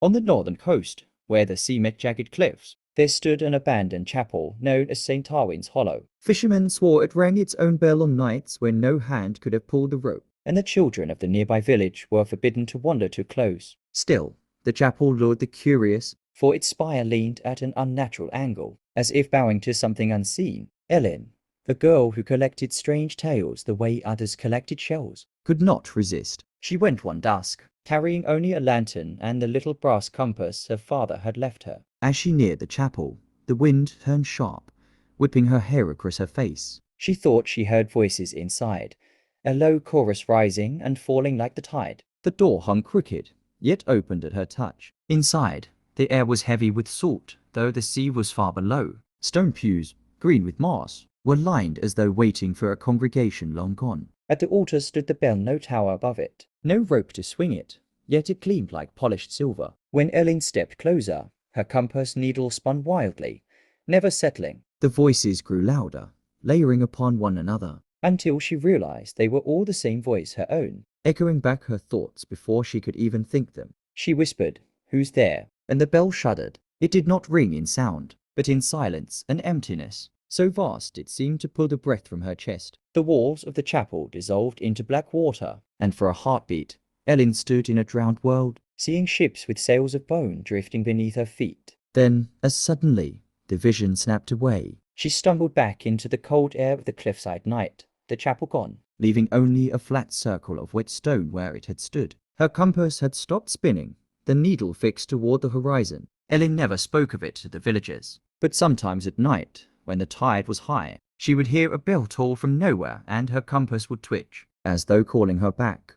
On the northern coast, where the sea met jagged cliffs, there stood an abandoned chapel known as St. Tarwin's Hollow. Fishermen swore it rang its own bell on nights when no hand could have pulled the rope, and the children of the nearby village were forbidden to wander too close. Still, the chapel lured the curious, for its spire leaned at an unnatural angle, as if bowing to something unseen. Ellen, the girl who collected strange tales the way others collected shells, could not resist. She went one dusk, carrying only a lantern and the little brass compass her father had left her. As she neared the chapel, the wind turned sharp, whipping her hair across her face. She thought she heard voices inside, a low chorus rising and falling like the tide. The door hung crooked, yet opened at her touch. Inside, the air was heavy with salt, though the sea was far below. Stone pews, green with moss, were lined as though waiting for a congregation long gone. At the altar stood the bell, no tower above it, no rope to swing it, yet it gleamed like polished silver. When Ellen stepped closer, her compass needle spun wildly, never settling. The voices grew louder, layering upon one another, until she realized they were all the same voice, her own, echoing back her thoughts before she could even think them. She whispered, "Who's there?" And the bell shuddered. It did not ring in sound, but in silence and emptiness, so vast it seemed to pull the breath from her chest. The walls of the chapel dissolved into black water, and for a heartbeat, Ellen stood in a drowned world, seeing ships with sails of bone drifting beneath her feet. Then, as suddenly, the vision snapped away. She stumbled back into the cold air of the cliffside night, the chapel gone, leaving only a flat circle of wet stone where it had stood. Her compass had stopped spinning, the needle fixed toward the horizon. Ellen never spoke of it to the villagers, but sometimes at night, when the tide was high, she would hear a bell toll from nowhere and her compass would twitch, as though calling her back.